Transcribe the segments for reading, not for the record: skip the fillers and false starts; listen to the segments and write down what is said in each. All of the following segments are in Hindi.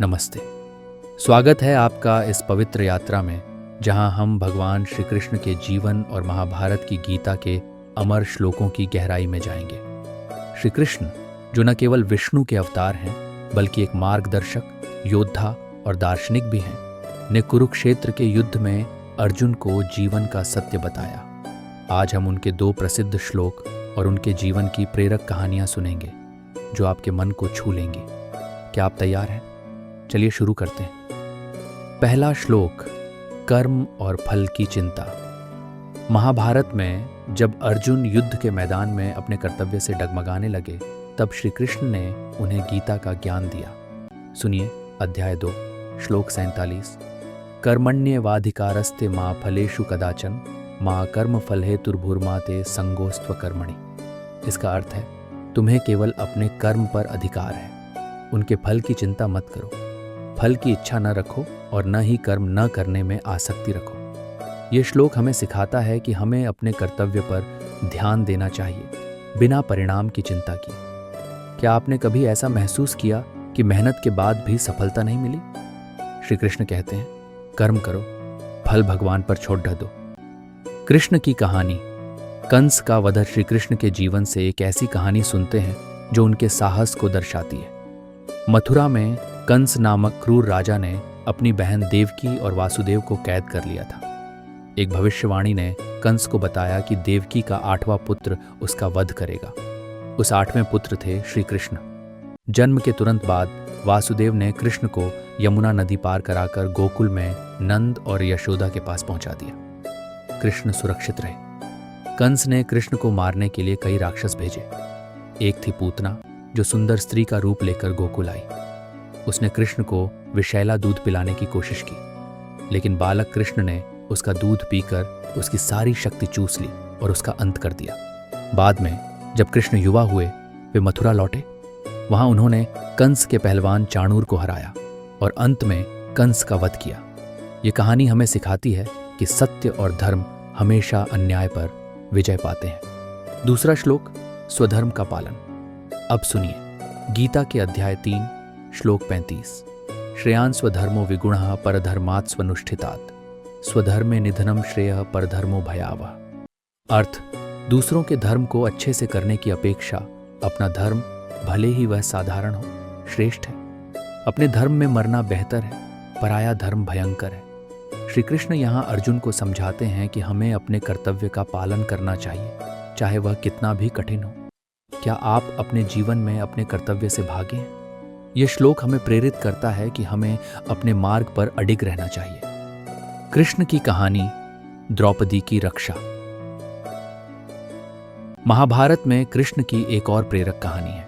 नमस्ते। स्वागत है आपका इस पवित्र यात्रा में, जहां हम भगवान श्री कृष्ण के जीवन और महाभारत की गीता के अमर श्लोकों की गहराई में जाएंगे। श्री कृष्ण, जो न केवल विष्णु के अवतार हैं, बल्कि एक मार्गदर्शक, योद्धा और दार्शनिक भी हैं, ने कुरुक्षेत्र के युद्ध में अर्जुन को जीवन का सत्य बताया। आज हम उनके 2 प्रसिद्ध श्लोक और उनके जीवन की प्रेरक कहानियां सुनेंगे, जो आपके मन को छू लेंगी। क्या आप तैयार हैं? चलिए शुरू करते हैं। पहला श्लोक, कर्म और फल की चिंता। महाभारत में जब अर्जुन युद्ध के मैदान में अपने कर्तव्य से डगमगाने लगे, तब श्री कृष्ण ने उन्हें गीता का ज्ञान दिया। सुनिए अध्याय 2 श्लोक 47। कर्मण्येवाधिकारस्ते मा फलेषु कदाचन मा कर्म फल हेतुर्भुर्मा ते संगोस्त्व कर्मणि। इसका अर्थ है, तुम्हें केवल अपने कर्म पर अधिकार है, उनके फल की चिंता मत करो। फल की इच्छा न रखो और न ही कर्म न करने में आसक्ति रखो। ये श्लोक हमें सिखाता है कि हमें अपने कर्तव्य पर ध्यान देना चाहिए, बिना परिणाम की चिंता किए। क्या आपने कभी ऐसा महसूस किया कि मेहनत के बाद भी सफलता नहीं मिली? श्री कृष्ण कहते हैं, कर्म करो, फल भगवान पर छोड़ दो। कृष्ण की कहानी। कंस का वध। श्री कृष्ण के जीवन से एक ऐसी कहानी सुनते हैं जो उनके साहस को दर्शाती है। मथुरा में कंस नामक क्रूर राजा ने अपनी बहन देवकी और वासुदेव को कैद कर लिया था। एक भविष्यवाणी ने कंस को बताया कि देवकी का 8वां पुत्र उसका वध करेगा। उस 8वें पुत्र थे श्री कृष्ण। जन्म के तुरंत बाद वासुदेव ने कृष्ण को यमुना नदी पार कराकर गोकुल में नंद और यशोदा के पास पहुंचा दिया। कृष्ण सुरक्षित रहे। कंस ने कृष्ण को मारने के लिए कई राक्षस भेजे। एक थी पूतना, जो सुंदर स्त्री का रूप लेकर गोकुल आई। उसने कृष्ण को विषैला दूध पिलाने की कोशिश की, लेकिन बालक कृष्ण ने उसका दूध पीकर उसकी सारी शक्ति चूस ली और उसका अंत कर दिया। बाद में जब कृष्ण युवा हुए, वे मथुरा लौटे। वहां उन्होंने कंस के पहलवान चाणूर को हराया और अंत में कंस का वध किया। ये कहानी हमें सिखाती है कि सत्य और धर्म हमेशा अन्याय पर विजय पाते हैं। दूसरा श्लोक, स्वधर्म का पालन। अब सुनिए गीता के अध्याय 3 श्लोक 35। श्रेयान् स्वधर्मो विगुणः परधर्मात् स्वनुष्ठितात् स्वधर्मे निधनम श्रेयः परधर्मो भयावह। अर्थ, दूसरों के धर्म को अच्छे से करने की अपेक्षा अपना धर्म, भले ही वह साधारण हो, श्रेष्ठ है। अपने धर्म में मरना बेहतर है, पराया धर्म भयंकर है। श्री कृष्ण यहाँ अर्जुन को समझाते हैं कि हमें अपने कर्तव्य का पालन करना चाहिए, चाहे वह कितना भी कठिन हो। क्या आप अपने जीवन में अपने कर्तव्य से भागे हैं? यह श्लोक हमें प्रेरित करता है कि हमें अपने मार्ग पर अडिग रहना चाहिए। कृष्ण की कहानी। द्रौपदी की रक्षा। महाभारत में कृष्ण की एक और प्रेरक कहानी है।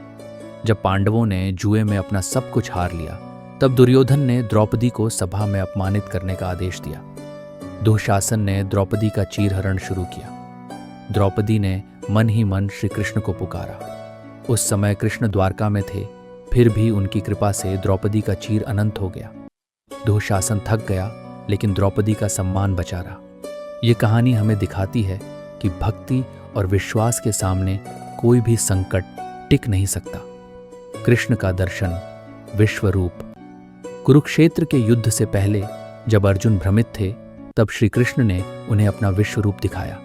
जब पांडवों ने जुए में अपना सब कुछ हार लिया, तब दुर्योधन ने द्रौपदी को सभा में अपमानित करने का आदेश दिया। दुशासन ने द्रौपदी का चीरहरण शुरू किया। द्रौपदी ने मन ही मन श्री कृष्ण को पुकारा। उस समय कृष्ण द्वारका में थे, फिर भी उनकी कृपा से द्रौपदी का चीर अनंत हो गया। दुशासन थक गया, लेकिन द्रौपदी का सम्मान बचा रहा। ये कहानी हमें दिखाती है कि भक्ति और विश्वास के सामने कोई भी संकट टिक नहीं सकता। कृष्ण का दर्शन, विश्वरूप। कुरुक्षेत्र के युद्ध से पहले जब अर्जुन भ्रमित थे, तब श्री कृष्ण ने उन्हें अपना विश्वरूप दिखाया।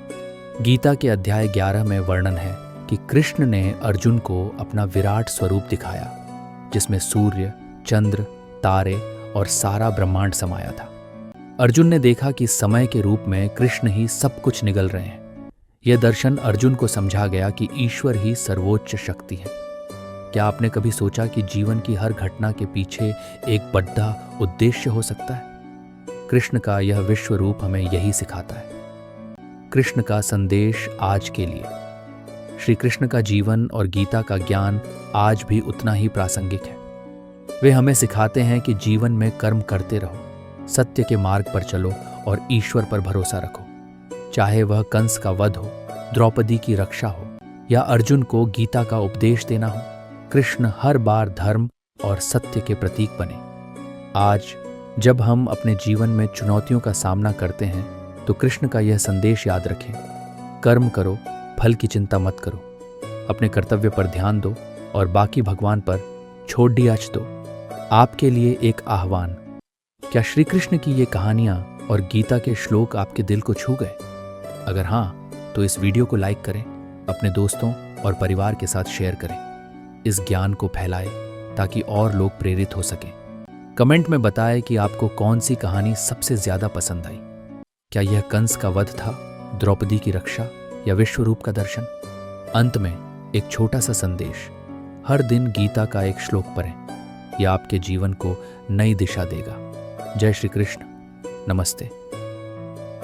गीता के अध्याय 11 में वर्णन है कि कृष्ण ने अर्जुन को अपना विराट स्वरूप दिखाया, जिसमें सूर्य, चंद्र, तारे और सारा ब्रह्मांड समाया था। अर्जुन ने देखा कि समय के रूप में कृष्ण ही सब कुछ निगल रहे हैं। यह दर्शन अर्जुन को समझा गया कि ईश्वर ही सर्वोच्च शक्ति है। क्या आपने कभी सोचा कि जीवन की हर घटना के पीछे एक बड़ा उद्देश्य हो सकता है? कृष्ण का यह विश्व रूप हमें यही सिखाता है। कृष्ण का संदेश आज के लिए। श्री कृष्ण का जीवन और गीता का ज्ञान आज भी उतना ही प्रासंगिक है। वे हमें सिखाते हैं कि जीवन में कर्म करते रहो, सत्य के मार्ग पर चलो और ईश्वर पर भरोसा रखो। चाहे वह कंस का वध हो, द्रौपदी की रक्षा हो या अर्जुन को गीता का उपदेश देना हो, कृष्ण हर बार धर्म और सत्य के प्रतीक बने। आज जब हम अपने जीवन में चुनौतियों का सामना करते हैं, तो कृष्ण का यह संदेश याद रखें। कर्म करो, फल की चिंता मत करो। अपने कर्तव्य पर ध्यान दो और बाकी भगवान पर छोड़ दियाच दो। आपके लिए एक आह्वान। क्या श्री कृष्ण की ये कहानियाँ और गीता के श्लोक आपके दिल को छू गए? अगर हाँ, तो इस वीडियो को लाइक करें, अपने दोस्तों और परिवार के साथ शेयर करें। इस ज्ञान को फैलाएं ताकि और लोग प्रेरित हो सकें। कमेंट में बताएं कि आपको कौन सी कहानी सबसे ज्यादा पसंद आई। क्या यह कंस का वध था, द्रौपदी की रक्षा या विश्वरूप का दर्शन? अंत में एक छोटा सा संदेश, हर दिन गीता का एक श्लोक पढ़ें। यह आपके जीवन को नई दिशा देगा। जय श्री कृष्ण। नमस्ते।